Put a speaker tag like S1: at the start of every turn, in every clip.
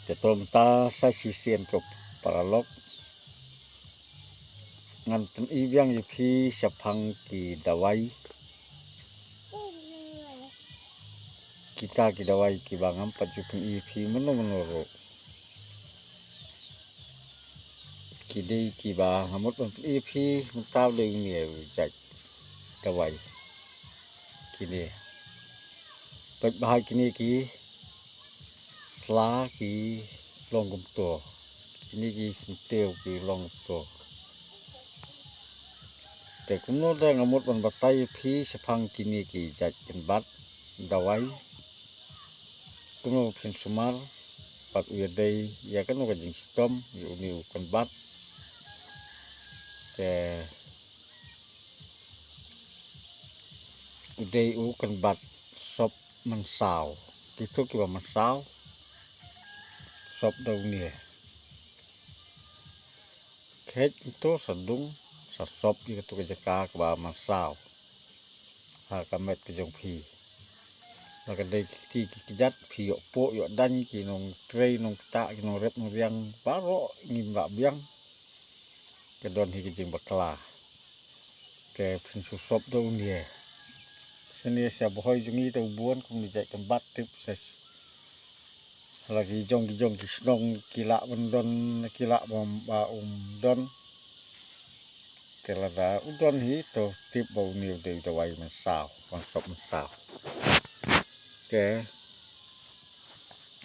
S1: Tetolta sa sisian ko paralog ngan ibyang ipi sapang ki dawai kita ki dawai ki bangam pajupin ipi menoro kidei ki ba hamut ipi mentaw le ni jaj dawai kini paj bahai kini ki sla ki longgum to kini ki senteu ki long to te kuno da ngamut ban batai phi sapang kini ki jaj ken bat dawai kuno phin sumar pat uyadai ya kan ga jing stom yu ni kan bat te udai u kan bat sop mansau kitu ki ba mansau sop dau ni khet to sadung sa sop ki tu ka jaka ka ba mansau ha kamet ke jong phi maka dai ti ki jat phi yo po yo dan ki nong trei nong ta ki nong rep nong riang baro ngim ba biang ke don hi ki jing bakla ke phin su sop dau ni seni sia bohoi jungi tu buon kum dijai kan bat tip ses lagi jong ki snong kila bendon kila bom ba don telada udon hi to tip bau niu de dawai mansau kon sop mansau ke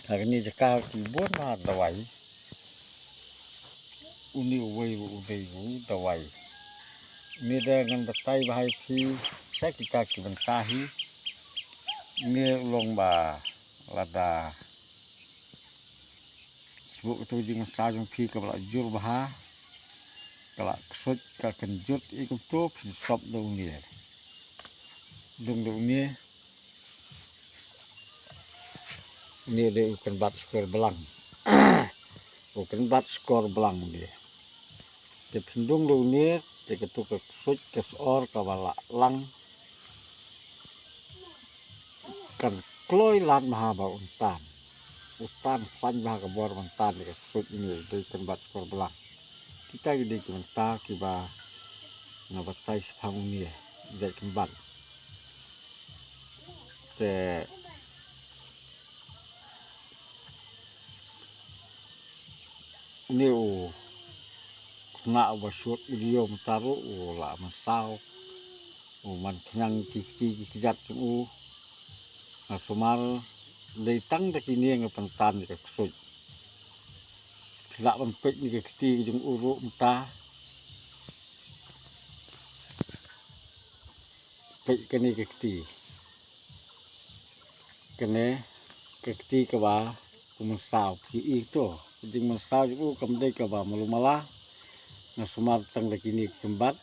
S1: hari ni jaka ki buon ma dawai uni uwei udei dawai ni dengan betai bahai phi sa kita ki bentahi ni long ba lada sebut tu jing sa jong phi ka bala jur baha kala ksut ka kenjut ikum tu phin sop dau ni dung dau ni de ukan bat skor belang ukan bat skor belang dia te phindung dau ni te ketu ka ksut ke sor ka bala lang kan kloi lan maha ba utan pan bah ka bor mantan ke ksut ini de kan bat skor belang kita gede ki menta ki ba na batai sepang ni jai kembat te ni u kena basut video mentaru la masau man kenyang ki jat u na sumar dei tang de kini ngapentan ke ksut la pempek ni ke keti jung uru menta pek kini ke keti kene ke keti ke ba kumasau pi itu jing masau ju kam dei ke ba malumala na sumar tang de kini kembat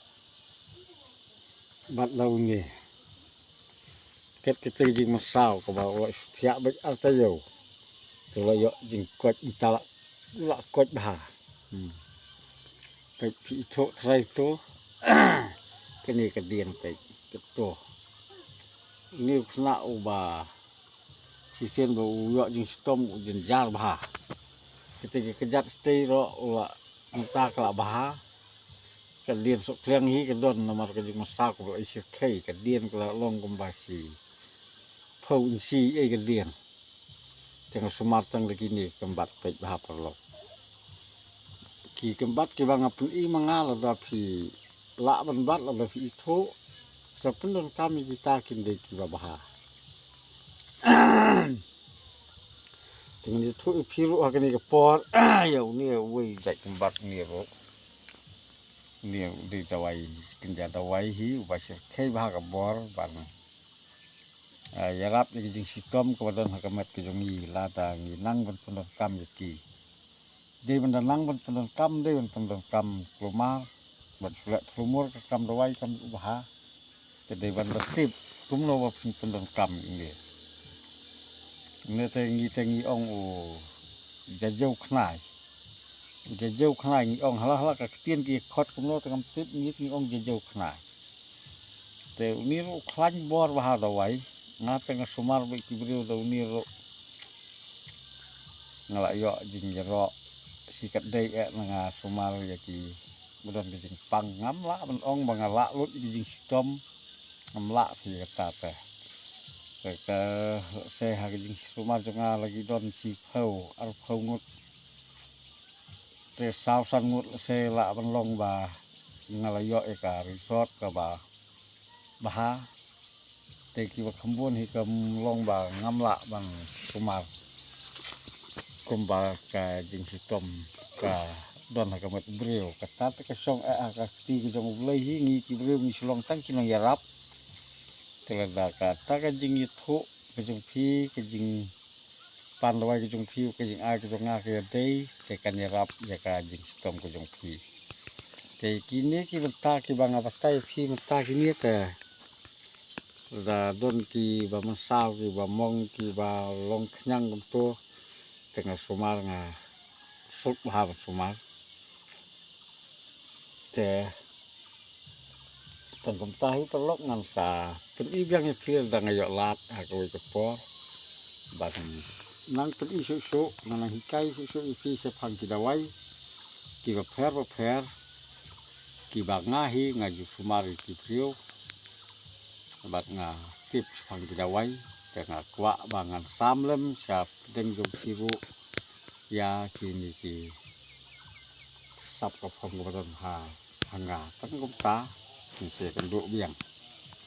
S1: bat lau ni ket keti jing masau ke ba wa tiak bek altayo to la yo jing kot intala la kot bah pek pi to trai to kini ke dien pek keto ni kena uba sisen ba yo jing stom jin jar bah ketika kejat stay ro ula entah kala bah ke dien sok kliang hi ke don nomor ke jing masak ba isi kai ke dien kala long kombasi phau si ai ke dien tengah sumar tang de kini kembat pek bah perlo ki kembat ki bang apun i mangal da phi la ban bat la phi itu sapun kami kita kinde ki bah dengan itu piru akan ni kepor ya ni wei jai kembat ni ro ni di dawai kenja dawai hi ubasir kai bah ka bor ban yarap ni jing sitom ke badan hakamat ke jongi lada ngi nang ban pundon kam ki de ban nang ban pundon kam de ban pundon kam klumar ban sulat lumur ke kam dawai kam ubah ke de ban betip kumno ba pundon kam ini ne tengi ong u jajau khnai ngi ong hala ka tien ki khot kumno tangam tip ngi ong jajau khnai te uni ro khlan bor bah dawai na teng sumar be ki brio da uni ro ngalak yok jing jerok sikat dei nga sumar ya ki budan jing pang ngam la ben ong bangalak lut jing sitom ngam la pi kata teh ke se ha jing sumar jonga lagi don si phau ar phau ngut te sao san ngut se la ben long ba ngalak yok ka resort ka ba baha te ki ba khambun hi kam long ba ngam la bang sumar kumba ka jing sitom ka don ha kamat breu kata te ka song ka ti ki jong ulai hi ngi ki breu ngi silong tang ki nang yarap telada ka ta ka jing ithu ka jong phi ka jing pan lawai ka jong phi ka jing a ka jong nga ka dei te kan yarap ya ka jing sitom ka jong phi te kini ki benta ki bang abatai phi benta ki ni ka da don ki ba masau ki ba mong ki ba long khnyang kum to tengah sumar nga suk bahar sumar te tengkom tahi telok ngan sa pen i biang i pil da ngayok lat ha ko ke po bang nang pen i su nang hikai su i pi se phang ki dawai ki ba pher ki ba ngahi ngaju sumar ki prio bat nga tip phang ki dawai tengah kwa bangan samlem sa deng jong sibu ya kini ki sap ka phong ba don ha hanga tang kom ta se kan do biang